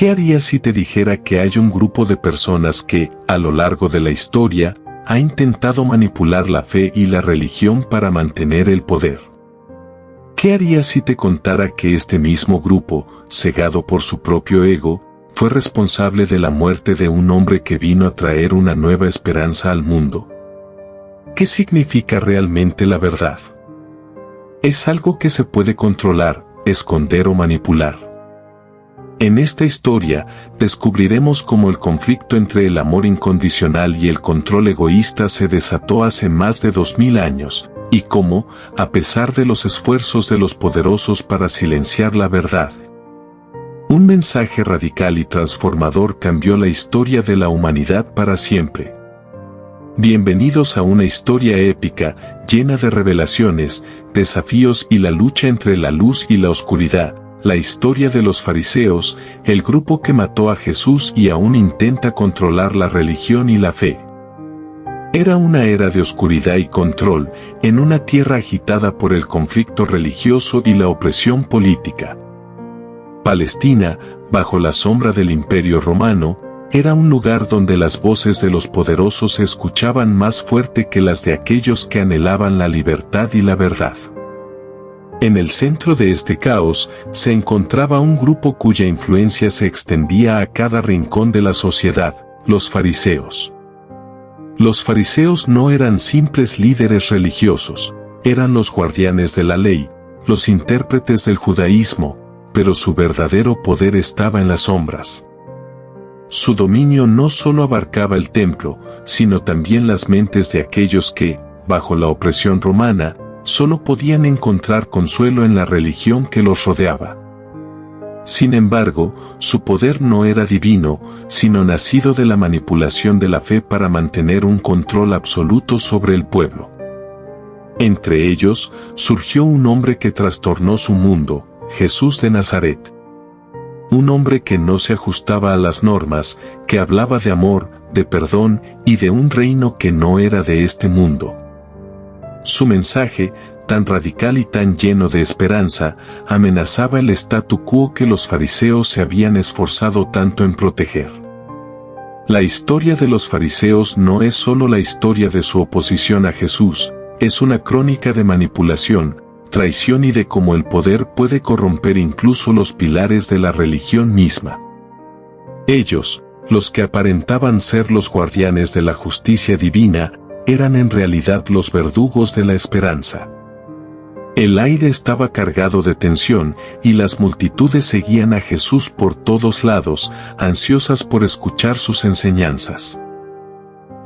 ¿Qué harías si te dijera que hay un grupo de personas que, a lo largo de la historia, ha intentado manipular la fe y la religión para mantener el poder? ¿Qué harías si te contara que este mismo grupo, cegado por su propio ego, fue responsable de la muerte de un hombre que vino a traer una nueva esperanza al mundo? ¿Qué significa realmente la verdad? Es algo que se puede controlar, esconder o manipular. En esta historia, descubriremos cómo el conflicto entre el amor incondicional y el control egoísta se desató hace más de 2000 años, y cómo, a pesar de los esfuerzos de los poderosos para silenciar la verdad, un mensaje radical y transformador cambió la historia de la humanidad para siempre. Bienvenidos a una historia épica, llena de revelaciones, desafíos y la lucha entre la luz y la oscuridad. La historia de los fariseos, el grupo que mató a Jesús y aún intenta controlar la religión y la fe. Era una era de oscuridad y control, en una tierra agitada por el conflicto religioso y la opresión política. Palestina, bajo la sombra del Imperio Romano, era un lugar donde las voces de los poderosos se escuchaban más fuerte que las de aquellos que anhelaban la libertad y la verdad. En el centro de este caos se encontraba un grupo cuya influencia se extendía a cada rincón de la sociedad, los fariseos. Los fariseos no eran simples líderes religiosos, eran los guardianes de la ley, los intérpretes del judaísmo, pero su verdadero poder estaba en las sombras. Su dominio no solo abarcaba el templo, sino también las mentes de aquellos que, bajo la opresión romana, solo podían encontrar consuelo en la religión que los rodeaba. Sin embargo, su poder no era divino, sino nacido de la manipulación de la fe para mantener un control absoluto sobre el pueblo. Entre ellos, surgió un hombre que trastornó su mundo, Jesús de Nazaret. Un hombre que no se ajustaba a las normas, que hablaba de amor, de perdón y de un reino que no era de este mundo. Su mensaje, tan radical y tan lleno de esperanza, amenazaba el statu quo que los fariseos se habían esforzado tanto en proteger. La historia de los fariseos no es solo la historia de su oposición a Jesús, es una crónica de manipulación, traición y de cómo el poder puede corromper incluso los pilares de la religión misma. Ellos, los que aparentaban ser los guardianes de la justicia divina, eran en realidad los verdugos de la esperanza. El aire estaba cargado de tensión y las multitudes seguían a Jesús por todos lados, ansiosas por escuchar sus enseñanzas.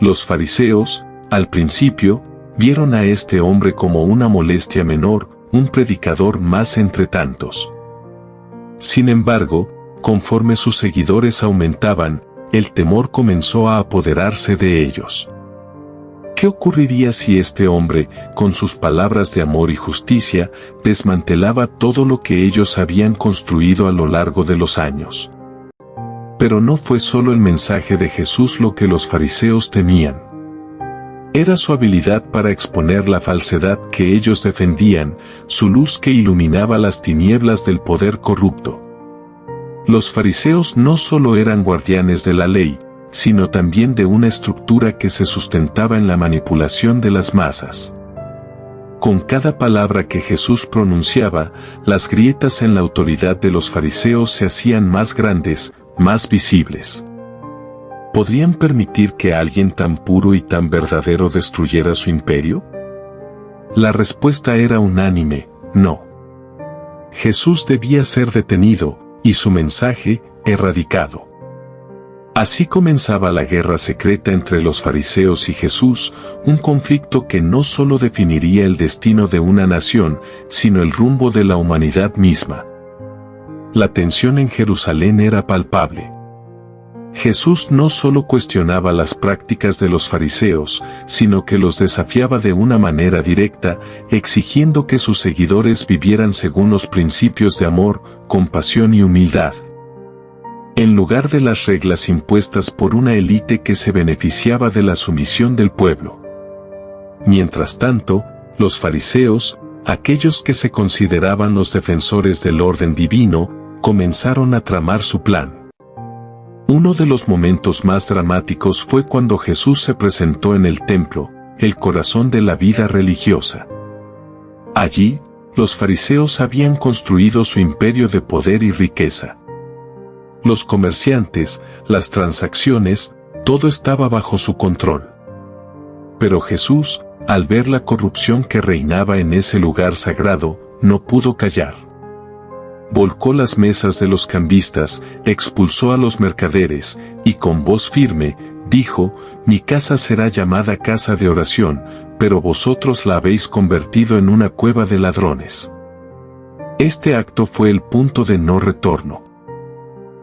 Los fariseos, al principio, vieron a este hombre como una molestia menor, un predicador más entre tantos. Sin embargo, conforme sus seguidores aumentaban, el temor comenzó a apoderarse de ellos. ¿Qué ocurriría si este hombre, con sus palabras de amor y justicia, desmantelaba todo lo que ellos habían construido a lo largo de los años? Pero no fue solo el mensaje de Jesús lo que los fariseos temían. Era su habilidad para exponer la falsedad que ellos defendían, su luz que iluminaba las tinieblas del poder corrupto. Los fariseos no solo eran guardianes de la ley, sino también de una estructura que se sustentaba en la manipulación de las masas. Con cada palabra que Jesús pronunciaba, las grietas en la autoridad de los fariseos se hacían más grandes, más visibles. ¿Podrían permitir que alguien tan puro y tan verdadero destruyera su imperio? La respuesta era unánime, no. Jesús debía ser detenido, y su mensaje, erradicado. Así comenzaba la guerra secreta entre los fariseos y Jesús, un conflicto que no solo definiría el destino de una nación, sino el rumbo de la humanidad misma. La tensión en Jerusalén era palpable. Jesús no solo cuestionaba las prácticas de los fariseos, sino que los desafiaba de una manera directa, exigiendo que sus seguidores vivieran según los principios de amor, compasión y humildad, en lugar de las reglas impuestas por una élite que se beneficiaba de la sumisión del pueblo. Mientras tanto, los fariseos, aquellos que se consideraban los defensores del orden divino, comenzaron a tramar su plan. Uno de los momentos más dramáticos fue cuando Jesús se presentó en el templo, el corazón de la vida religiosa. Allí, los fariseos habían construido su imperio de poder y riqueza. Los comerciantes, las transacciones, todo estaba bajo su control. Pero Jesús, al ver la corrupción que reinaba en ese lugar sagrado, no pudo callar. Volcó las mesas de los cambistas, expulsó a los mercaderes, y con voz firme, dijo: «Mi casa será llamada casa de oración, pero vosotros la habéis convertido en una cueva de ladrones». Este acto fue el punto de no retorno.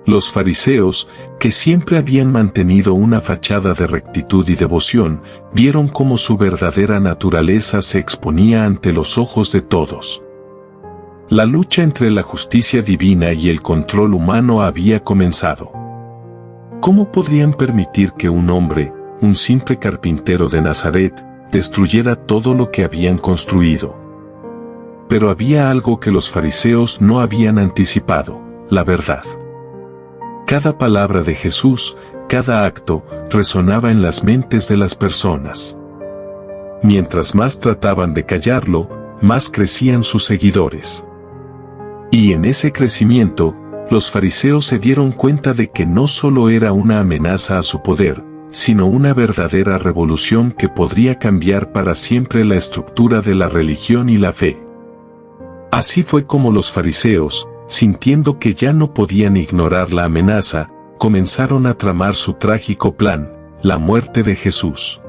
Los fariseos, que siempre habían mantenido una fachada de rectitud y devoción, vieron cómo su verdadera naturaleza se exponía ante los ojos de todos. La lucha entre la justicia divina y el control humano había comenzado. ¿Cómo podrían permitir que un hombre, un simple carpintero de Nazaret, destruyera todo lo que habían construido? Pero había algo que los fariseos no habían anticipado: la verdad. Cada palabra de Jesús, cada acto, resonaba en las mentes de las personas. Mientras más trataban de callarlo, más crecían sus seguidores. Y en ese crecimiento, los fariseos se dieron cuenta de que no solo era una amenaza a su poder, sino una verdadera revolución que podría cambiar para siempre la estructura de la religión y la fe. Así fue como los fariseos, sintiendo que ya no podían ignorar la amenaza, comenzaron a tramar su trágico plan: la muerte de Jesús.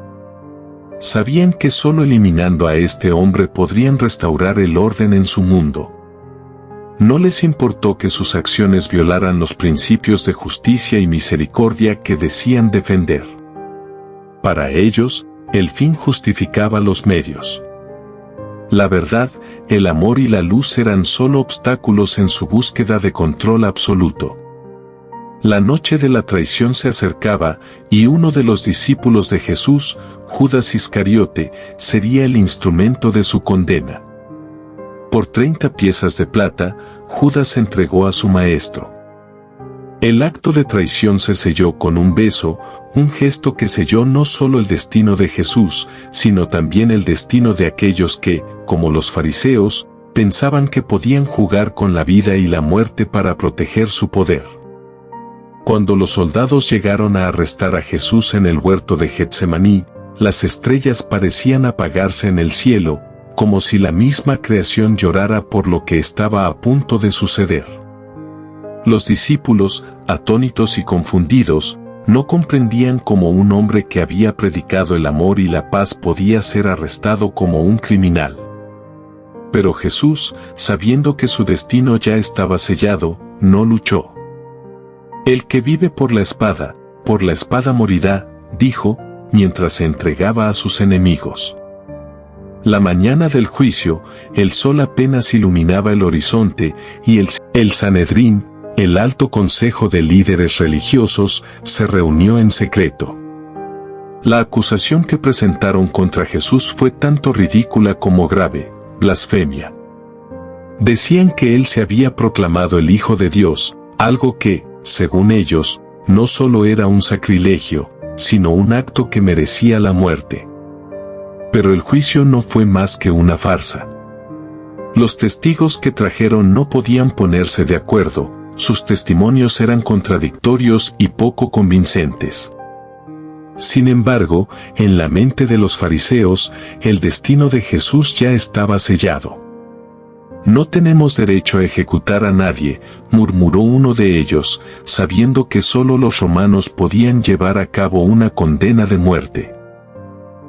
Sabían que solo eliminando a este hombre podrían restaurar el orden en su mundo. No les importó que sus acciones violaran los principios de justicia y misericordia que decían defender. Para ellos, el fin justificaba los medios. La verdad, el amor y la luz eran solo obstáculos en su búsqueda de control absoluto. La noche de la traición se acercaba, y uno de los discípulos de Jesús, Judas Iscariote, sería el instrumento de su condena. Por 30 piezas de plata, Judas entregó a su maestro. El acto de traición se selló con un beso, un gesto que selló no solo el destino de Jesús, sino también el destino de aquellos que, como los fariseos, pensaban que podían jugar con la vida y la muerte para proteger su poder. Cuando los soldados llegaron a arrestar a Jesús en el huerto de Getsemaní, las estrellas parecían apagarse en el cielo, como si la misma creación llorara por lo que estaba a punto de suceder. Los discípulos, atónitos y confundidos, no comprendían cómo un hombre que había predicado el amor y la paz podía ser arrestado como un criminal. Pero Jesús, sabiendo que su destino ya estaba sellado, no luchó. «El que vive por la espada morirá», dijo, mientras se entregaba a sus enemigos. La mañana del juicio, el sol apenas iluminaba el horizonte, y el Sanedrín, el alto consejo de líderes religiosos, se reunió en secreto. La acusación que presentaron contra Jesús fue tanto ridícula como grave: blasfemia. Decían que él se había proclamado el Hijo de Dios, algo que, según ellos, no solo era un sacrilegio, sino un acto que merecía la muerte. Pero el juicio no fue más que una farsa. Los testigos que trajeron no podían ponerse de acuerdo, sus testimonios eran contradictorios y poco convincentes. Sin embargo, en la mente de los fariseos, el destino de Jesús ya estaba sellado. «No tenemos derecho a ejecutar a nadie», murmuró uno de ellos, sabiendo que solo los romanos podían llevar a cabo una condena de muerte.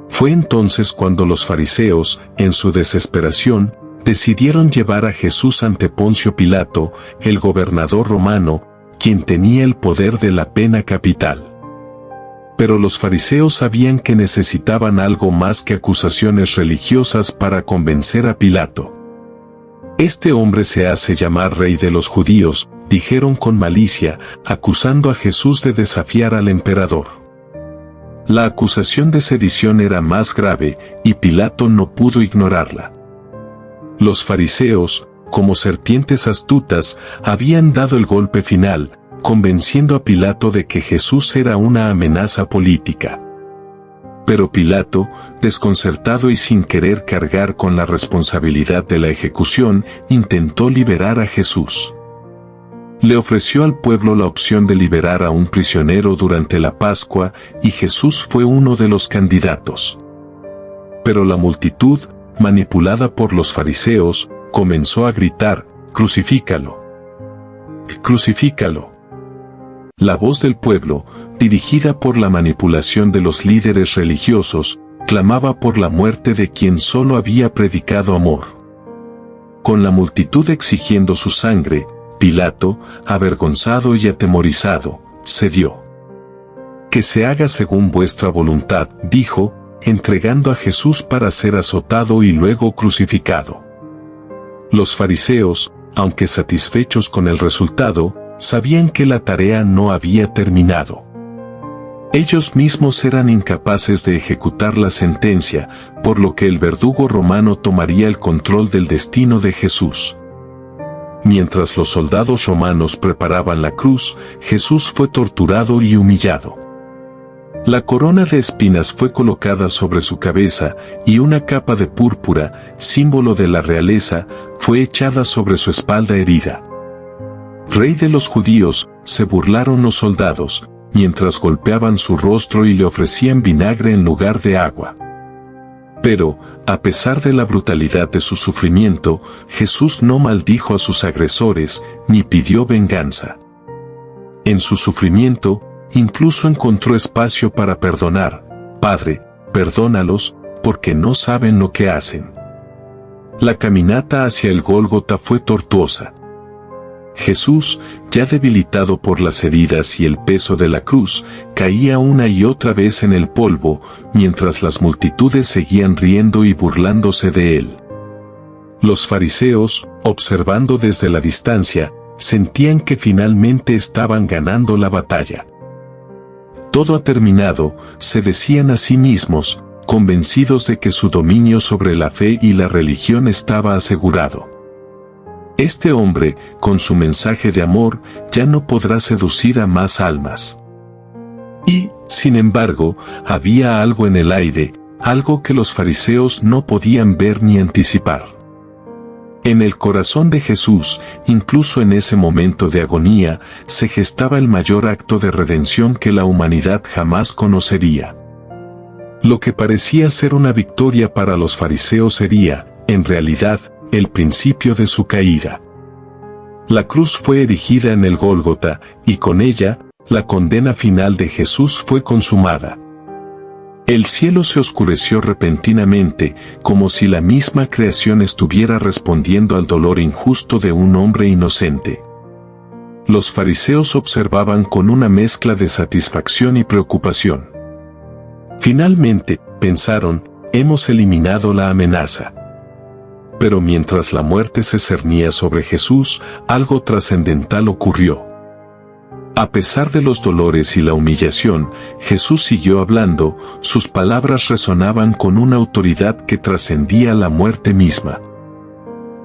Fue entonces cuando los fariseos, en su desesperación, decidieron llevar a Jesús ante Poncio Pilato, el gobernador romano, quien tenía el poder de la pena capital. Pero los fariseos sabían que necesitaban algo más que acusaciones religiosas para convencer a Pilato. «Este hombre se hace llamar rey de los judíos», dijeron con malicia, acusando a Jesús de desafiar al emperador. La acusación de sedición era más grave, y Pilato no pudo ignorarla. Los fariseos, como serpientes astutas, habían dado el golpe final, convenciendo a Pilato de que Jesús era una amenaza política. Pero Pilato, desconcertado y sin querer cargar con la responsabilidad de la ejecución, intentó liberar a Jesús. Le ofreció al pueblo la opción de liberar a un prisionero durante la Pascua y Jesús fue uno de los candidatos. Pero la multitud, manipulada por los fariseos, comenzó a gritar: «¡Crucifícalo! ¡Crucifícalo!». La voz del pueblo, dirigida por la manipulación de los líderes religiosos, clamaba por la muerte de quien solo había predicado amor. Con la multitud exigiendo su sangre, Pilato, avergonzado y atemorizado, cedió. «Que se haga según vuestra voluntad», dijo, entregando a Jesús para ser azotado y luego crucificado. Los fariseos, aunque satisfechos con el resultado, sabían que la tarea no había terminado. Ellos mismos eran incapaces de ejecutar la sentencia, por lo que el verdugo romano tomaría el control del destino de Jesús. Mientras los soldados romanos preparaban la cruz, Jesús fue torturado y humillado. La corona de espinas fue colocada sobre su cabeza y una capa de púrpura, símbolo de la realeza, fue echada sobre su espalda herida. «Rey de los judíos», se burlaron los soldados, mientras golpeaban su rostro y le ofrecían vinagre en lugar de agua. Pero, a pesar de la brutalidad de su sufrimiento, Jesús no maldijo a sus agresores, ni pidió venganza. En su sufrimiento, incluso encontró espacio para perdonar: «Padre, perdónalos, porque no saben lo que hacen». La caminata hacia el Gólgota fue tortuosa. Jesús, ya debilitado por las heridas y el peso de la cruz, caía una y otra vez en el polvo, mientras las multitudes seguían riendo y burlándose de él. Los fariseos, observando desde la distancia, sentían que finalmente estaban ganando la batalla. «Todo ha terminado», se decían a sí mismos, convencidos de que su dominio sobre la fe y la religión estaba asegurado. Este hombre, con su mensaje de amor, ya no podrá seducir a más almas. Y, sin embargo, había algo en el aire, algo que los fariseos no podían ver ni anticipar. En el corazón de Jesús, incluso en ese momento de agonía, se gestaba el mayor acto de redención que la humanidad jamás conocería. Lo que parecía ser una victoria para los fariseos sería, en realidad, el principio de su caída. La cruz fue erigida en el Gólgota, y con ella, la condena final de Jesús fue consumada. El cielo se oscureció repentinamente, como si la misma creación estuviera respondiendo al dolor injusto de un hombre inocente. Los fariseos observaban con una mezcla de satisfacción y preocupación. Finalmente, pensaron, hemos eliminado la amenaza. Pero mientras la muerte se cernía sobre Jesús, algo trascendental ocurrió. A pesar de los dolores y la humillación, Jesús siguió hablando, sus palabras resonaban con una autoridad que trascendía la muerte misma.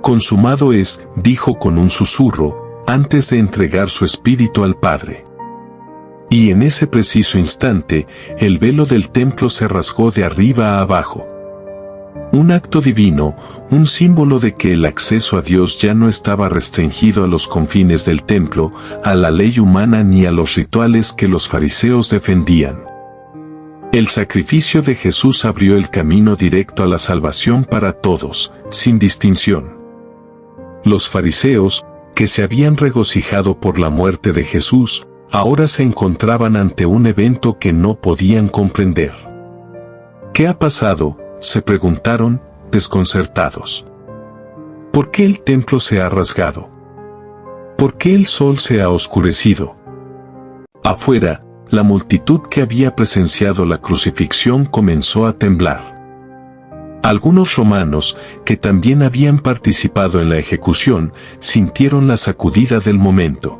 «Consumado es», dijo con un susurro, antes de entregar su espíritu al Padre. Y en ese preciso instante, el velo del templo se rasgó de arriba a abajo. Un acto divino, un símbolo de que el acceso a Dios ya no estaba restringido a los confines del templo, a la ley humana ni a los rituales que los fariseos defendían. El sacrificio de Jesús abrió el camino directo a la salvación para todos, sin distinción. Los fariseos, que se habían regocijado por la muerte de Jesús, ahora se encontraban ante un evento que no podían comprender. «¿Qué ha pasado?», se preguntaron, desconcertados. «¿Por qué el templo se ha rasgado? ¿Por qué el sol se ha oscurecido?». Afuera, la multitud que había presenciado la crucifixión comenzó a temblar. Algunos romanos, que también habían participado en la ejecución, sintieron la sacudida del momento.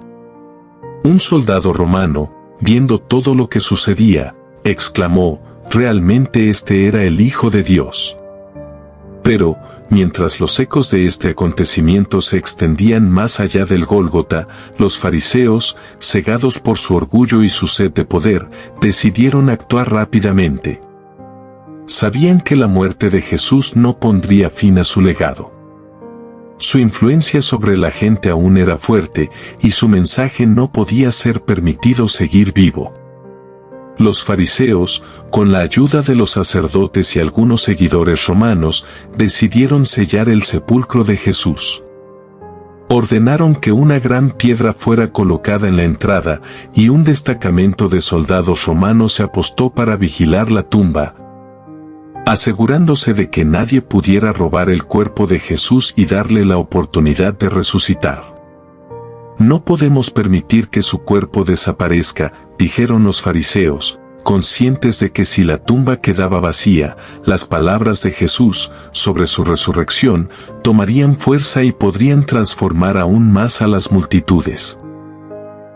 Un soldado romano, viendo todo lo que sucedía, exclamó: «Realmente este era el Hijo de Dios». Pero, mientras los ecos de este acontecimiento se extendían más allá del Gólgota, los fariseos, cegados por su orgullo y su sed de poder, decidieron actuar rápidamente. Sabían que la muerte de Jesús no pondría fin a su legado. Su influencia sobre la gente aún era fuerte, y su mensaje no podía ser permitido seguir vivo. Los fariseos, con la ayuda de los sacerdotes y algunos seguidores romanos, decidieron sellar el sepulcro de Jesús. Ordenaron que una gran piedra fuera colocada en la entrada, y un destacamento de soldados romanos se apostó para vigilar la tumba, asegurándose de que nadie pudiera robar el cuerpo de Jesús y darle la oportunidad de resucitar. No podemos permitir que su cuerpo desaparezca, dijeron los fariseos, conscientes de que si la tumba quedaba vacía, las palabras de Jesús sobre su resurrección tomarían fuerza y podrían transformar aún más a las multitudes.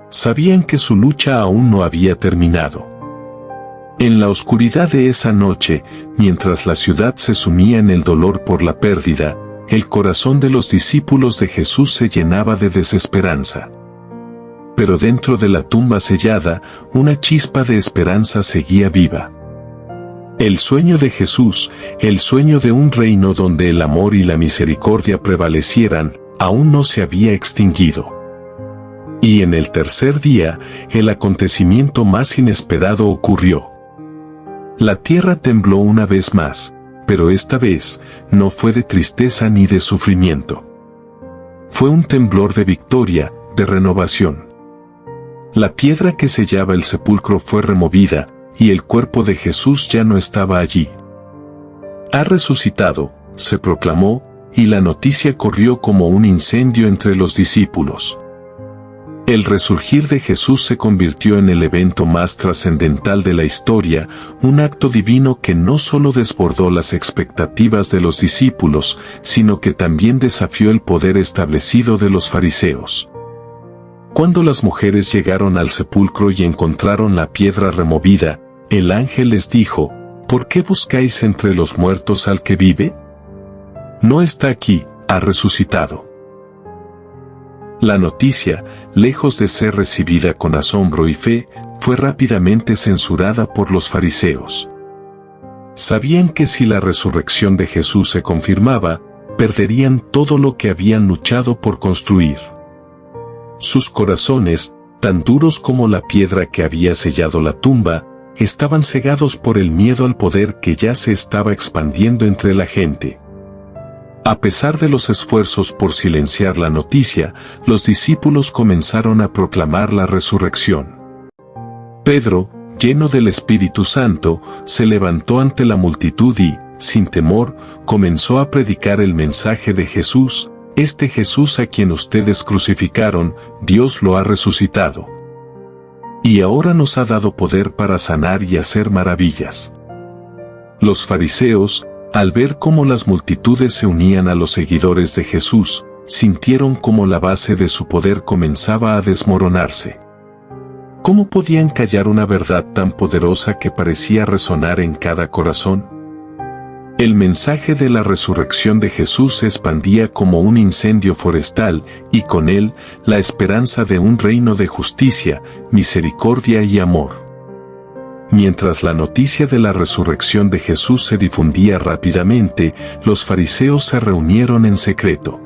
Sabían que su lucha aún no había terminado. En la oscuridad de esa noche, mientras la ciudad se sumía en el dolor por la pérdida, el corazón de los discípulos de Jesús se llenaba de desesperanza. Pero dentro de la tumba sellada, una chispa de esperanza seguía viva. El sueño de Jesús, el sueño de un reino donde el amor y la misericordia prevalecieran, aún no se había extinguido. Y en el tercer día, el acontecimiento más inesperado ocurrió. La tierra tembló una vez más, pero esta vez no fue de tristeza ni de sufrimiento. Fue un temblor de victoria, de renovación. La piedra que sellaba el sepulcro fue removida, y el cuerpo de Jesús ya no estaba allí. Ha resucitado, se proclamó, y la noticia corrió como un incendio entre los discípulos. El resurgir de Jesús se convirtió en el evento más trascendental de la historia, un acto divino que no solo desbordó las expectativas de los discípulos, sino que también desafió el poder establecido de los fariseos. Cuando las mujeres llegaron al sepulcro y encontraron la piedra removida, el ángel les dijo, ¿por qué buscáis entre los muertos al que vive? No está aquí, ha resucitado. La noticia, lejos de ser recibida con asombro y fe, fue rápidamente censurada por los fariseos. Sabían que si la resurrección de Jesús se confirmaba, perderían todo lo que habían luchado por construir. Sus corazones, tan duros como la piedra que había sellado la tumba, estaban cegados por el miedo al poder que ya se estaba expandiendo entre la gente. A pesar de los esfuerzos por silenciar la noticia, los discípulos comenzaron a proclamar la resurrección. Pedro, lleno del Espíritu Santo, se levantó ante la multitud y, sin temor, comenzó a predicar el mensaje de Jesús: este Jesús a quien ustedes crucificaron, Dios lo ha resucitado. Y ahora nos ha dado poder para sanar y hacer maravillas. Los fariseos, al ver cómo las multitudes se unían a los seguidores de Jesús, sintieron cómo la base de su poder comenzaba a desmoronarse. ¿Cómo podían callar una verdad tan poderosa que parecía resonar en cada corazón? El mensaje de la resurrección de Jesús se expandía como un incendio forestal, y con él, la esperanza de un reino de justicia, misericordia y amor. Mientras la noticia de la resurrección de Jesús se difundía rápidamente, los fariseos se reunieron en secreto.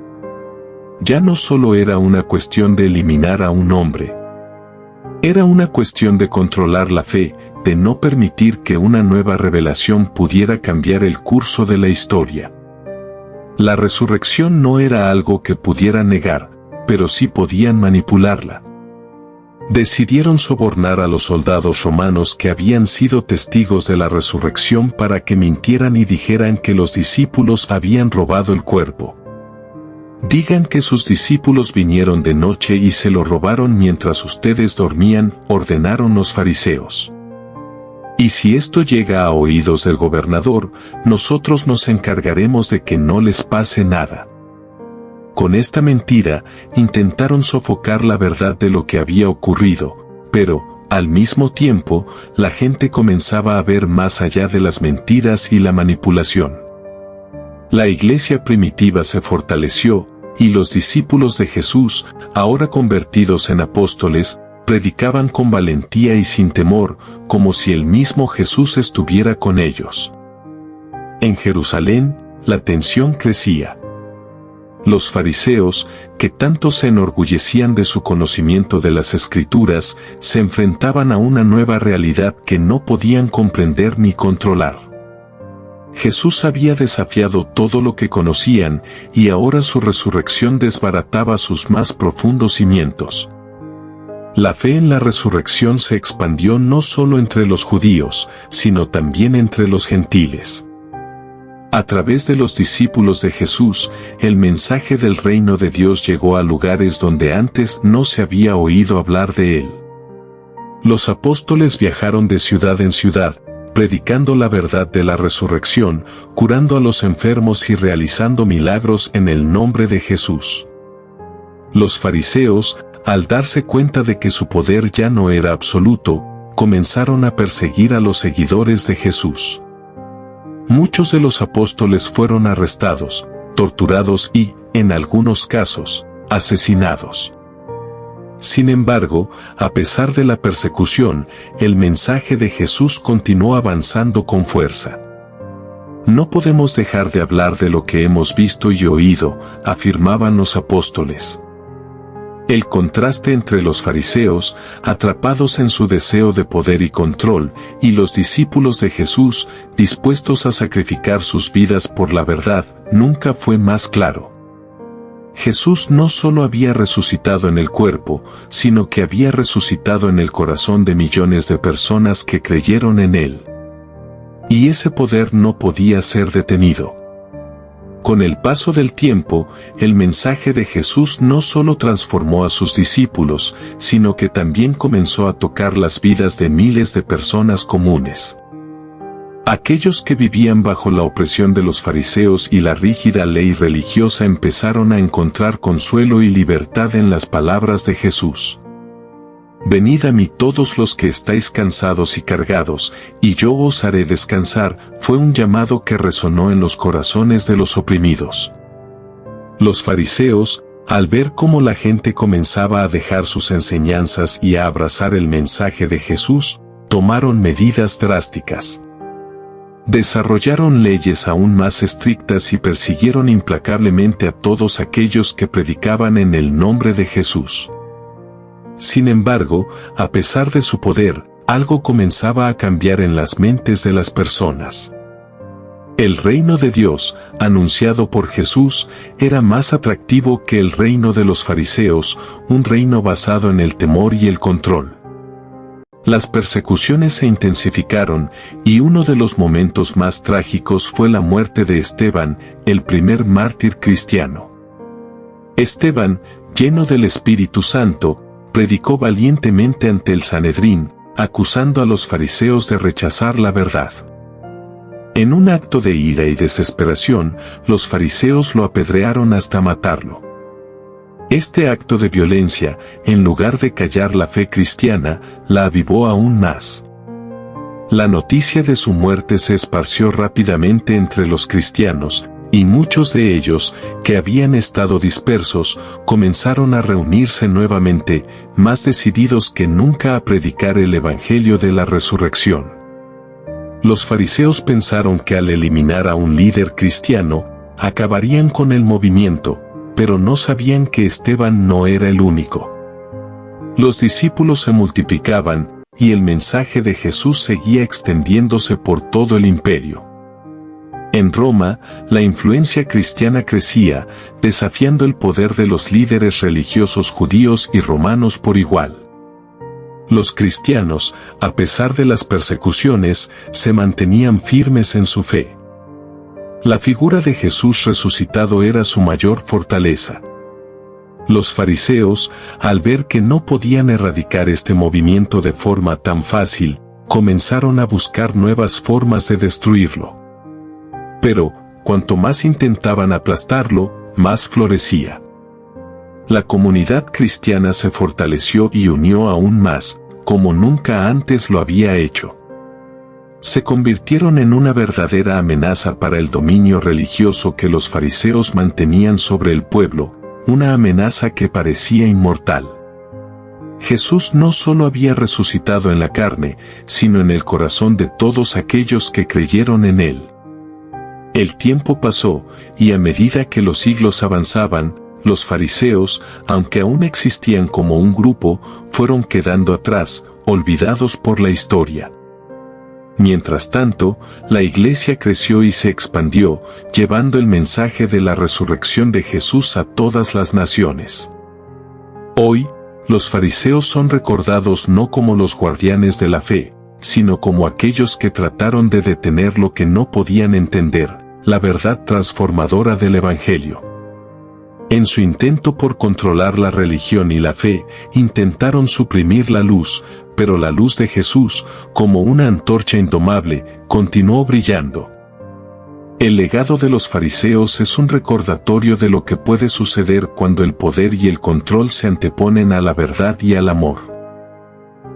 Ya no solo era una cuestión de eliminar a un hombre. Era una cuestión de controlar la fe, de no permitir que una nueva revelación pudiera cambiar el curso de la historia. La resurrección no era algo que pudieran negar, pero sí podían manipularla. Decidieron sobornar a los soldados romanos que habían sido testigos de la resurrección para que mintieran y dijeran que los discípulos habían robado el cuerpo. Digan que sus discípulos vinieron de noche y se lo robaron mientras ustedes dormían, ordenaron los fariseos. Y si esto llega a oídos del gobernador, nosotros nos encargaremos de que no les pase nada. Con esta mentira, intentaron sofocar la verdad de lo que había ocurrido, pero, al mismo tiempo, la gente comenzaba a ver más allá de las mentiras y la manipulación. La iglesia primitiva se fortaleció, y los discípulos de Jesús, ahora convertidos en apóstoles, predicaban con valentía y sin temor, como si el mismo Jesús estuviera con ellos. En Jerusalén, la tensión crecía. Los fariseos, que tanto se enorgullecían de su conocimiento de las Escrituras, se enfrentaban a una nueva realidad que no podían comprender ni controlar. Jesús había desafiado todo lo que conocían, y ahora su resurrección desbarataba sus más profundos cimientos. La fe en la resurrección se expandió no solo entre los judíos, sino también entre los gentiles. A través de los discípulos de Jesús, el mensaje del reino de Dios llegó a lugares donde antes no se había oído hablar de él. Los apóstoles viajaron de ciudad en ciudad, predicando la verdad de la resurrección, curando a los enfermos y realizando milagros en el nombre de Jesús. Los fariseos, al darse cuenta de que su poder ya no era absoluto, comenzaron a perseguir a los seguidores de Jesús. Muchos de los apóstoles fueron arrestados, torturados y, en algunos casos, asesinados. Sin embargo, a pesar de la persecución, el mensaje de Jesús continuó avanzando con fuerza. No podemos dejar de hablar de lo que hemos visto y oído, afirmaban los apóstoles. El contraste entre los fariseos, atrapados en su deseo de poder y control, y los discípulos de Jesús, dispuestos a sacrificar sus vidas por la verdad, nunca fue más claro. Jesús no solo había resucitado en el cuerpo, sino que había resucitado en el corazón de millones de personas que creyeron en él. Y ese poder no podía ser detenido. Con el paso del tiempo, el mensaje de Jesús no solo transformó a sus discípulos, sino que también comenzó a tocar las vidas de miles de personas comunes. Aquellos que vivían bajo la opresión de los fariseos y la rígida ley religiosa empezaron a encontrar consuelo y libertad en las palabras de Jesús. Venid a mí todos los que estáis cansados y cargados, y yo os haré descansar, fue un llamado que resonó en los corazones de los oprimidos. Los fariseos, al ver cómo la gente comenzaba a dejar sus enseñanzas y a abrazar el mensaje de Jesús, tomaron medidas drásticas. Desarrollaron leyes aún más estrictas y persiguieron implacablemente a todos aquellos que predicaban en el nombre de Jesús. Sin embargo, a pesar de su poder, algo comenzaba a cambiar en las mentes de las personas. El reino de Dios, anunciado por Jesús, era más atractivo que el reino de los fariseos, un reino basado en el temor y el control. Las persecuciones se intensificaron, y uno de los momentos más trágicos fue la muerte de Esteban, el primer mártir cristiano. Esteban, lleno del Espíritu Santo, predicó valientemente ante el Sanedrín, acusando a los fariseos de rechazar la verdad. En un acto de ira y desesperación, los fariseos lo apedrearon hasta matarlo. Este acto de violencia, en lugar de callar la fe cristiana, la avivó aún más. La noticia de su muerte se esparció rápidamente entre los cristianos, y muchos de ellos, que habían estado dispersos, comenzaron a reunirse nuevamente, más decididos que nunca a predicar el Evangelio de la resurrección. Los fariseos pensaron que al eliminar a un líder cristiano, acabarían con el movimiento, pero no sabían que Esteban no era el único. Los discípulos se multiplicaban, y el mensaje de Jesús seguía extendiéndose por todo el imperio. En Roma, la influencia cristiana crecía, desafiando el poder de los líderes religiosos judíos y romanos por igual. Los cristianos, a pesar de las persecuciones, se mantenían firmes en su fe. La figura de Jesús resucitado era su mayor fortaleza. Los fariseos, al ver que no podían erradicar este movimiento de forma tan fácil, comenzaron a buscar nuevas formas de destruirlo. Pero, cuanto más intentaban aplastarlo, más florecía. La comunidad cristiana se fortaleció y unió aún más, como nunca antes lo había hecho. se convirtieron en una verdadera amenaza para el dominio religioso que los fariseos mantenían sobre el pueblo, una amenaza que parecía inmortal. Jesús no solo había resucitado en la carne, sino en el corazón de todos aquellos que creyeron en él. El tiempo pasó, y a medida que los siglos avanzaban, los fariseos, aunque aún existían como un grupo, fueron quedando atrás, olvidados por la historia. Mientras tanto, la iglesia creció y se expandió, llevando el mensaje de la resurrección de Jesús a todas las naciones. Hoy, los fariseos son recordados no como los guardianes de la fe, sino como aquellos que trataron de detener lo que no podían entender, la verdad transformadora del Evangelio. En su intento por controlar la religión y la fe, intentaron suprimir la luz, pero la luz de Jesús, como una antorcha indomable, continuó brillando. El legado de los fariseos es un recordatorio de lo que puede suceder cuando el poder y el control se anteponen a la verdad y al amor.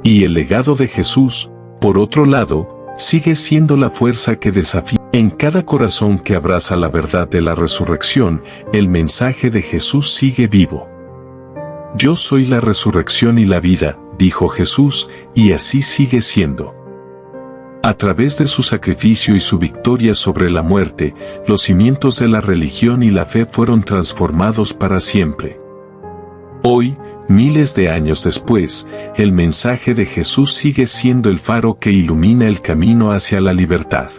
Y el legado de Jesús, por otro lado, sigue siendo la fuerza que desafía. En cada corazón que abraza la verdad de la resurrección, el mensaje de Jesús sigue vivo. Yo soy la resurrección y la vida, dijo Jesús, y así sigue siendo. A través de su sacrificio y su victoria sobre la muerte, los cimientos de la religión y la fe fueron transformados para siempre. Hoy, miles de años después, el mensaje de Jesús sigue siendo el faro que ilumina el camino hacia la libertad.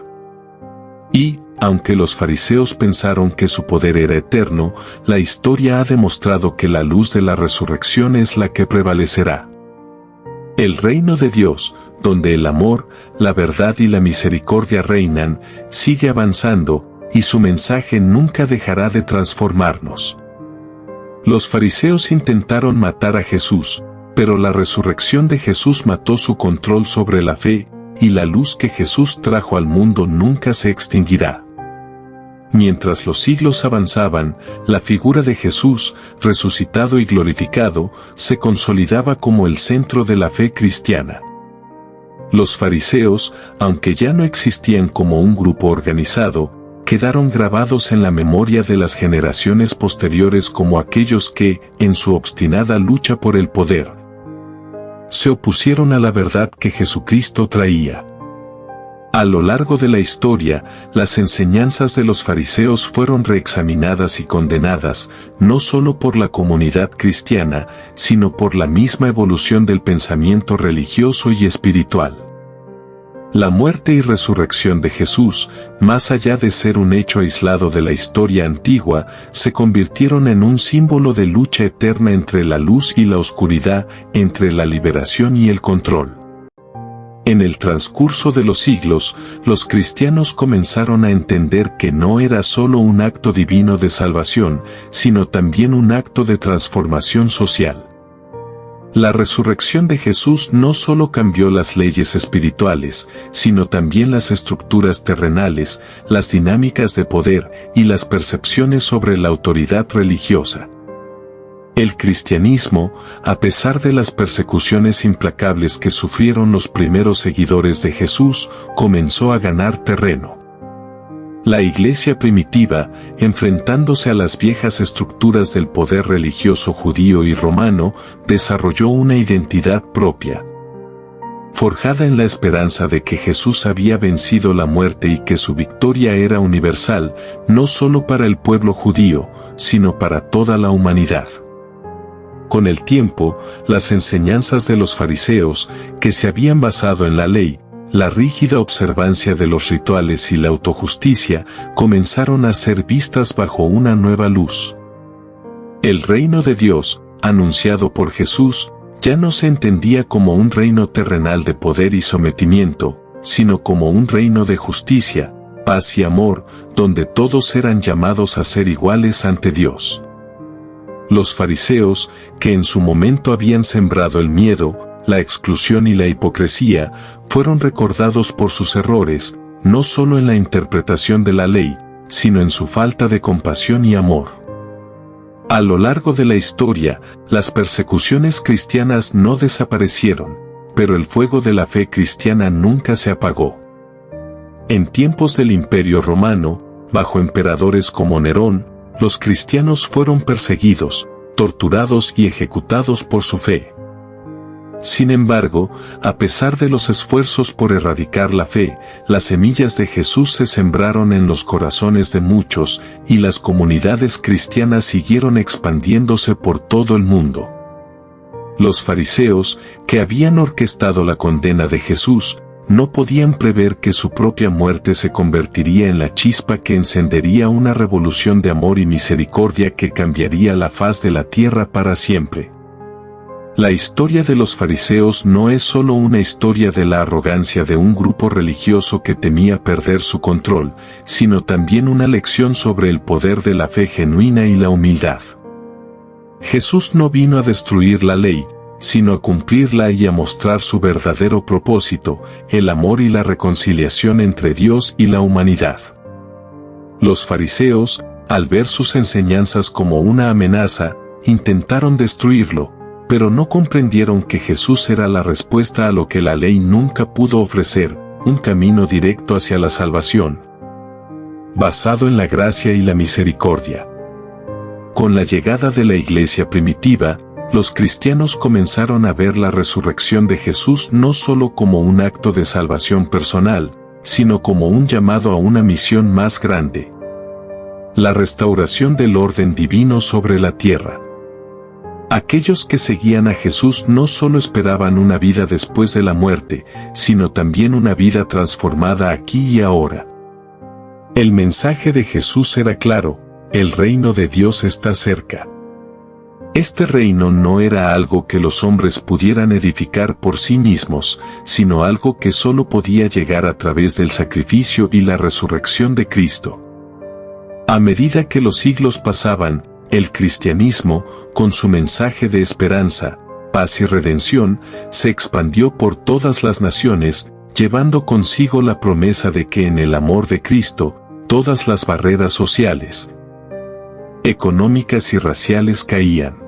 Y, aunque los fariseos pensaron que su poder era eterno, la historia ha demostrado que la luz de la resurrección es la que prevalecerá. El reino de Dios, donde el amor, la verdad y la misericordia reinan, sigue avanzando, y su mensaje nunca dejará de transformarnos. Los fariseos intentaron matar a Jesús, pero la resurrección de Jesús mató su control sobre la fe, y la luz que Jesús trajo al mundo nunca se extinguirá. Mientras los siglos avanzaban, la figura de Jesús, resucitado y glorificado, se consolidaba como el centro de la fe cristiana. Los fariseos, aunque ya no existían como un grupo organizado, quedaron grabados en la memoria de las generaciones posteriores como aquellos que, en su obstinada lucha por el poder, se opusieron a la verdad que Jesucristo traía. A lo largo de la historia, las enseñanzas de los fariseos fueron reexaminadas y condenadas, no solo por la comunidad cristiana, sino por la misma evolución del pensamiento religioso y espiritual. La muerte y resurrección de Jesús, más allá de ser un hecho aislado de la historia antigua, se convirtieron en un símbolo de lucha eterna entre la luz y la oscuridad, entre la liberación y el control. En el transcurso de los siglos, los cristianos comenzaron a entender que no era solo un acto divino de salvación, sino también un acto de transformación social. La resurrección de Jesús no solo cambió las leyes espirituales, sino también las estructuras terrenales, las dinámicas de poder y las percepciones sobre la autoridad religiosa. El cristianismo, a pesar de las persecuciones implacables que sufrieron los primeros seguidores de Jesús, comenzó a ganar terreno. La iglesia primitiva, enfrentándose a las viejas estructuras del poder religioso judío y romano, desarrolló una identidad propia. Forjada en la esperanza de que Jesús había vencido la muerte y que su victoria era universal, no solo para el pueblo judío, sino para toda la humanidad. Con el tiempo, las enseñanzas de los fariseos, que se habían basado en la ley, la rígida observancia de los rituales y la autojusticia, comenzaron a ser vistas bajo una nueva luz. El reino de Dios, anunciado por Jesús, ya no se entendía como un reino terrenal de poder y sometimiento, sino como un reino de justicia, paz y amor, donde todos eran llamados a ser iguales ante Dios. Los fariseos, que en su momento habían sembrado el miedo, la exclusión y la hipocresía, fueron recordados por sus errores, no solo en la interpretación de la ley, sino en su falta de compasión y amor. A lo largo de la historia, las persecuciones cristianas no desaparecieron, pero el fuego de la fe cristiana nunca se apagó. En tiempos del Imperio Romano, bajo emperadores como Nerón, los cristianos fueron perseguidos, torturados y ejecutados por su fe. Sin embargo, a pesar de los esfuerzos por erradicar la fe, las semillas de Jesús se sembraron en los corazones de muchos, y las comunidades cristianas siguieron expandiéndose por todo el mundo. Los fariseos, que habían orquestado la condena de Jesús, no podían prever que su propia muerte se convertiría en la chispa que encendería una revolución de amor y misericordia que cambiaría la faz de la tierra para siempre. La historia de los fariseos no es solo una historia de la arrogancia de un grupo religioso que temía perder su control, sino también una lección sobre el poder de la fe genuina y la humildad. Jesús no vino a destruir la ley, sino a cumplirla y a mostrar su verdadero propósito, el amor y la reconciliación entre Dios y la humanidad. Los fariseos, al ver sus enseñanzas como una amenaza, intentaron destruirlo, pero no comprendieron que Jesús era la respuesta a lo que la ley nunca pudo ofrecer, un camino directo hacia la salvación, basado en la gracia y la misericordia. Con la llegada de la iglesia primitiva, los cristianos comenzaron a ver la resurrección de Jesús no solo como un acto de salvación personal, sino como un llamado a una misión más grande: la restauración del orden divino sobre la tierra. Aquellos que seguían a Jesús no solo esperaban una vida después de la muerte, sino también una vida transformada aquí y ahora. El mensaje de Jesús era claro: el reino de Dios está cerca. Este reino no era algo que los hombres pudieran edificar por sí mismos, sino algo que solo podía llegar a través del sacrificio y la resurrección de Cristo. A medida que los siglos pasaban, el cristianismo, con su mensaje de esperanza, paz y redención, se expandió por todas las naciones, llevando consigo la promesa de que en el amor de Cristo, todas las barreras sociales, económicas y raciales caían.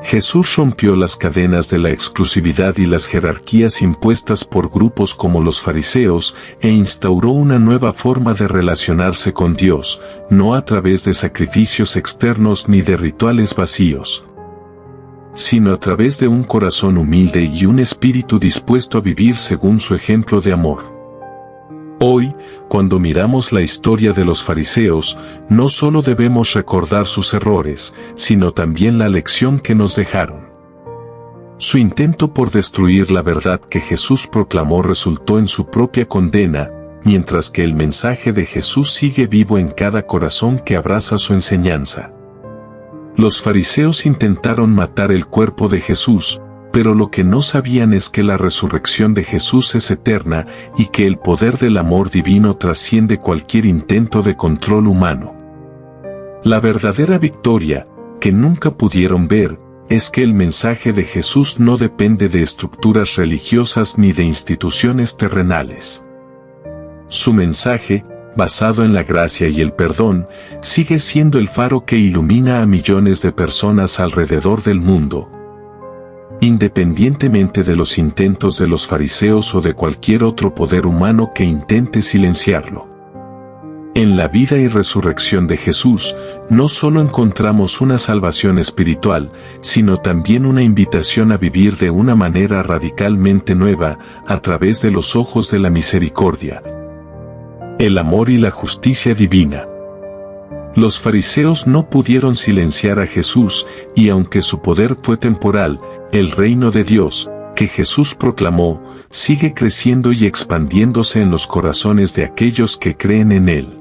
Jesús rompió las cadenas de la exclusividad y las jerarquías impuestas por grupos como los fariseos e instauró una nueva forma de relacionarse con Dios, no a través de sacrificios externos ni de rituales vacíos, sino a través de un corazón humilde y un espíritu dispuesto a vivir según su ejemplo de amor. Hoy, cuando miramos la historia de los fariseos, no solo debemos recordar sus errores, sino también la lección que nos dejaron. Su intento por destruir la verdad que Jesús proclamó resultó en su propia condena, mientras que el mensaje de Jesús sigue vivo en cada corazón que abraza su enseñanza. Los fariseos intentaron matar el cuerpo de Jesús, pero lo que no sabían es que la resurrección de Jesús es eterna y que el poder del amor divino trasciende cualquier intento de control humano. La verdadera victoria, que nunca pudieron ver, es que el mensaje de Jesús no depende de estructuras religiosas ni de instituciones terrenales. Su mensaje, basado en la gracia y el perdón, sigue siendo el faro que ilumina a millones de personas alrededor del mundo, independientemente de los intentos de los fariseos o de cualquier otro poder humano que intente silenciarlo. En la vida y resurrección de Jesús, no solo encontramos una salvación espiritual, sino también una invitación a vivir de una manera radicalmente nueva, a través de los ojos de la misericordia, el amor y la justicia divina. Los fariseos no pudieron silenciar a Jesús, y aunque su poder fue temporal, el reino de Dios, que Jesús proclamó, sigue creciendo y expandiéndose en los corazones de aquellos que creen en Él.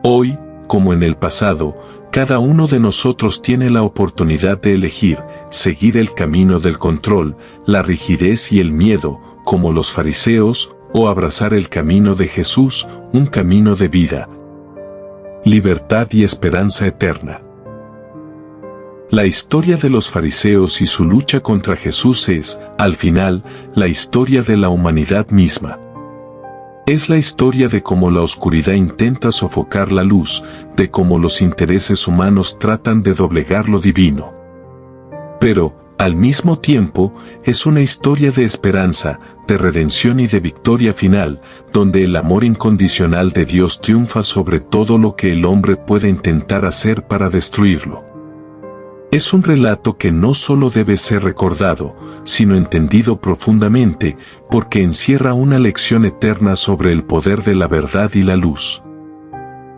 Hoy, como en el pasado, cada uno de nosotros tiene la oportunidad de elegir, seguir el camino del control, la rigidez y el miedo, como los fariseos, o abrazar el camino de Jesús, un camino de vida, libertad y esperanza eterna. La historia de los fariseos y su lucha contra Jesús es, al final, la historia de la humanidad misma. Es la historia de cómo la oscuridad intenta sofocar la luz, de cómo los intereses humanos tratan de doblegar lo divino. Pero, Al mismo tiempo, es una historia de esperanza, de redención y de victoria final, donde el amor incondicional de Dios triunfa sobre todo lo que el hombre puede intentar hacer para destruirlo. Es un relato que no solo debe ser recordado, sino entendido profundamente, porque encierra una lección eterna sobre el poder de la verdad y la luz.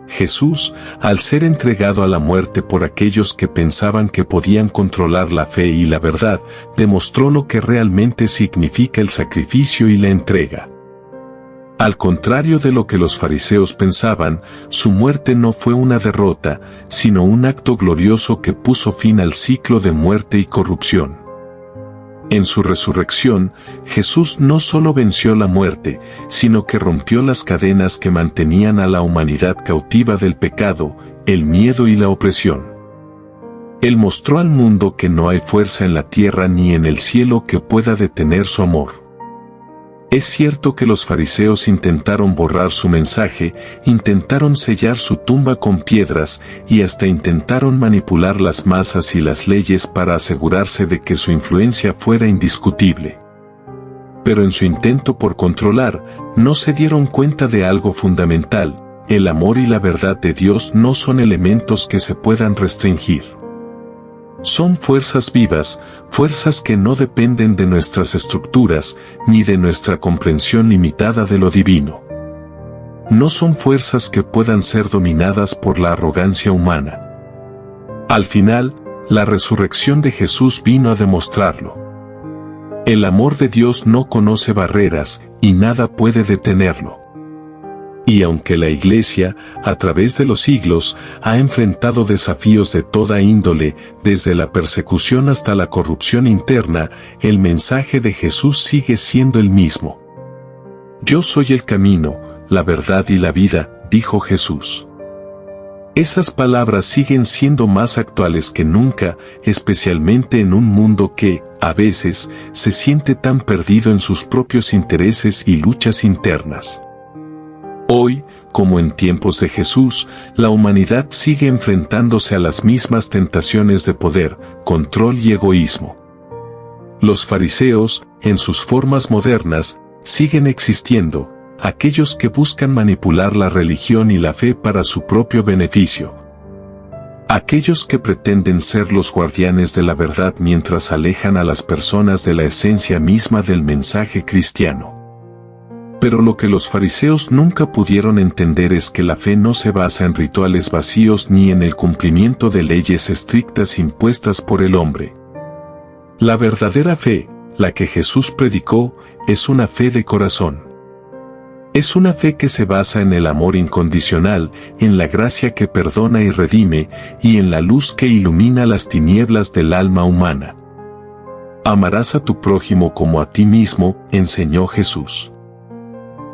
Jesús, al ser entregado a la muerte por aquellos que pensaban que podían controlar la fe y la verdad, demostró lo que realmente significa el sacrificio y la entrega. Al contrario de lo que los fariseos pensaban, su muerte no fue una derrota, sino un acto glorioso que puso fin al ciclo de muerte y corrupción. En su resurrección, Jesús no solo venció la muerte, sino que rompió las cadenas que mantenían a la humanidad cautiva del pecado, el miedo y la opresión. Él mostró al mundo que no hay fuerza en la tierra ni en el cielo que pueda detener su amor. Es cierto que los fariseos intentaron borrar su mensaje, intentaron sellar su tumba con piedras y hasta intentaron manipular las masas y las leyes para asegurarse de que su influencia fuera indiscutible. Pero en su intento por controlar, no se dieron cuenta de algo fundamental: el amor y la verdad de Dios no son elementos que se puedan restringir. Son fuerzas vivas, fuerzas que no dependen de nuestras estructuras, ni de nuestra comprensión limitada de lo divino. No son fuerzas que puedan ser dominadas por la arrogancia humana. Al final, la resurrección de Jesús vino a demostrarlo. El amor de Dios no conoce barreras, y nada puede detenerlo. Y aunque la Iglesia, a través de los siglos, ha enfrentado desafíos de toda índole, desde la persecución hasta la corrupción interna, el mensaje de Jesús sigue siendo el mismo. Yo soy el camino, la verdad y la vida, dijo Jesús. Esas palabras siguen siendo más actuales que nunca, especialmente en un mundo que, a veces, se siente tan perdido en sus propios intereses y luchas internas. Hoy, como en tiempos de Jesús, la humanidad sigue enfrentándose a las mismas tentaciones de poder, control y egoísmo. Los fariseos, en sus formas modernas, siguen existiendo, aquellos que buscan manipular la religión y la fe para su propio beneficio. Aquellos que pretenden ser los guardianes de la verdad mientras alejan a las personas de la esencia misma del mensaje cristiano. Pero lo que los fariseos nunca pudieron entender es que la fe no se basa en rituales vacíos ni en el cumplimiento de leyes estrictas impuestas por el hombre. La verdadera fe, la que Jesús predicó, es una fe de corazón. Es una fe que se basa en el amor incondicional, en la gracia que perdona y redime, y en la luz que ilumina las tinieblas del alma humana. Amarás a tu prójimo como a ti mismo, enseñó Jesús.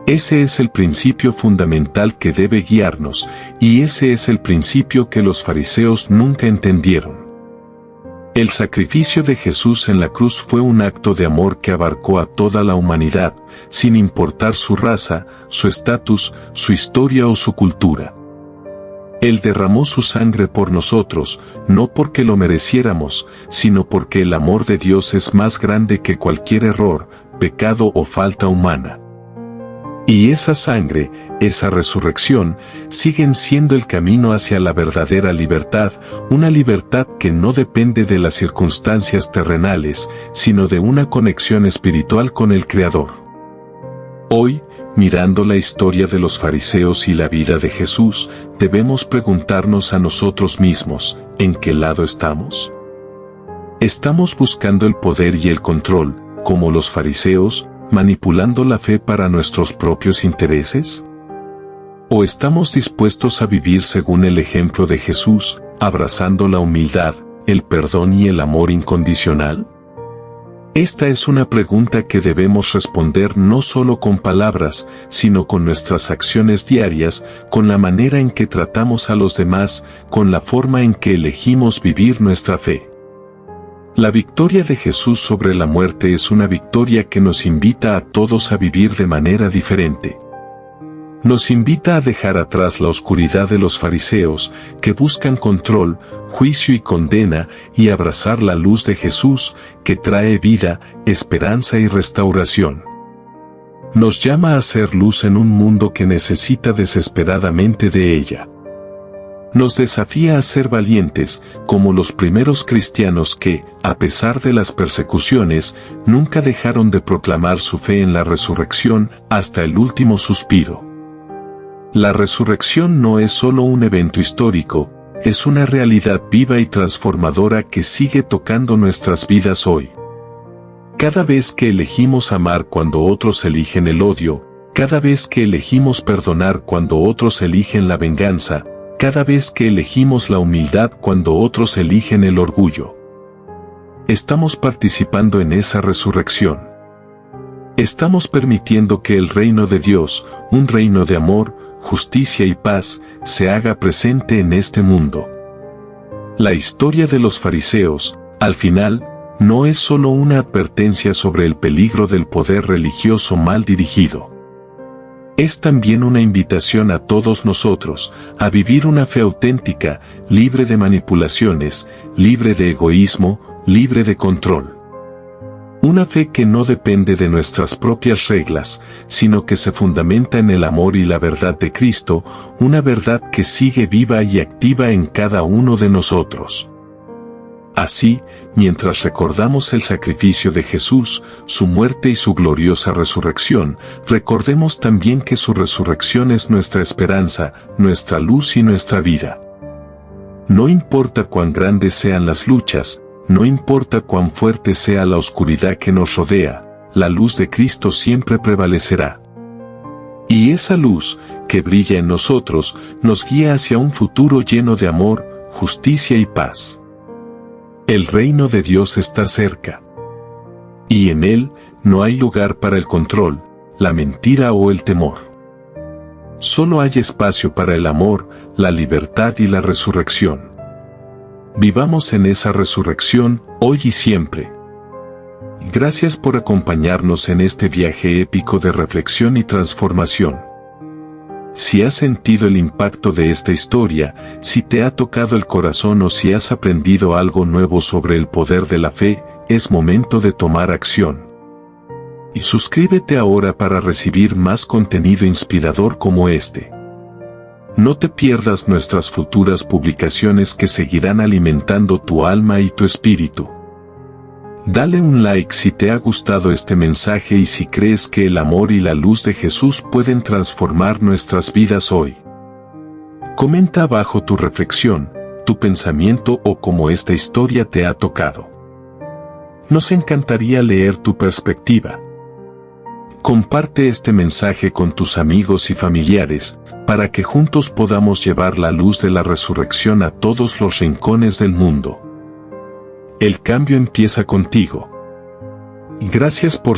Ese es el principio fundamental que debe guiarnos, y ese es el principio que los fariseos nunca entendieron. El sacrificio de Jesús en la cruz fue un acto de amor que abarcó a toda la humanidad, sin importar su raza, su estatus, su historia o su cultura. Él derramó su sangre por nosotros, no porque lo mereciéramos, sino porque el amor de Dios es más grande que cualquier error, pecado o falta humana. Y esa sangre, esa resurrección, siguen siendo el camino hacia la verdadera libertad, una libertad que no depende de las circunstancias terrenales, sino de una conexión espiritual con el Creador. Hoy, mirando la historia de los fariseos y la vida de Jesús, debemos preguntarnos a nosotros mismos, ¿en qué lado estamos? ¿Estamos buscando el poder y el control, como los fariseos, manipulando la fe para nuestros propios intereses? ¿O estamos dispuestos a vivir según el ejemplo de Jesús, abrazando la humildad, el perdón y el amor incondicional? Esta es una pregunta que debemos responder no solo con palabras, sino con nuestras acciones diarias, con la manera en que tratamos a los demás, con la forma en que elegimos vivir nuestra fe. La victoria de Jesús sobre la muerte es una victoria que nos invita a todos a vivir de manera diferente. Nos invita a dejar atrás la oscuridad de los fariseos, que buscan control, juicio y condena, y abrazar la luz de Jesús, que trae vida, esperanza y restauración. Nos llama a ser luz en un mundo que necesita desesperadamente de ella. Nos desafía a ser valientes, como los primeros cristianos que, a pesar de las persecuciones, nunca dejaron de proclamar su fe en la resurrección hasta el último suspiro. La resurrección no es solo un evento histórico, es una realidad viva y transformadora que sigue tocando nuestras vidas hoy. Cada vez que elegimos amar cuando otros eligen el odio, cada vez que elegimos perdonar cuando otros eligen la venganza, cada vez que elegimos la humildad cuando otros eligen el orgullo, estamos participando en esa resurrección. Estamos permitiendo que el reino de Dios, un reino de amor, justicia y paz, se haga presente en este mundo. La historia de los fariseos, al final, no es solo una advertencia sobre el peligro del poder religioso mal dirigido. Es también una invitación a todos nosotros a vivir una fe auténtica, libre de manipulaciones, libre de egoísmo, libre de control. Una fe que no depende de nuestras propias reglas, sino que se fundamenta en el amor y la verdad de Cristo, una verdad que sigue viva y activa en cada uno de nosotros. Así, mientras recordamos el sacrificio de Jesús, su muerte y su gloriosa resurrección, recordemos también que su resurrección es nuestra esperanza, nuestra luz y nuestra vida. No importa cuán grandes sean las luchas, no importa cuán fuerte sea la oscuridad que nos rodea, la luz de Cristo siempre prevalecerá. Y esa luz, que brilla en nosotros, nos guía hacia un futuro lleno de amor, justicia y paz. El reino de Dios está cerca. Y en él no hay lugar para el control, la mentira o el temor. Solo hay espacio para el amor, la libertad y la resurrección. Vivamos en esa resurrección, hoy y siempre. Gracias por acompañarnos en este viaje épico de reflexión y transformación. Si has sentido el impacto de esta historia, si te ha tocado el corazón o si has aprendido algo nuevo sobre el poder de la fe, es momento de tomar acción. Y suscríbete ahora para recibir más contenido inspirador como este. No te pierdas nuestras futuras publicaciones que seguirán alimentando tu alma y tu espíritu. Dale un like si te ha gustado este mensaje y si crees que el amor y la luz de Jesús pueden transformar nuestras vidas hoy. Comenta abajo tu reflexión, tu pensamiento o cómo esta historia te ha tocado. Nos encantaría leer tu perspectiva. Comparte este mensaje con tus amigos y familiares, para que juntos podamos llevar la luz de la resurrección a todos los rincones del mundo. El cambio empieza contigo. Gracias por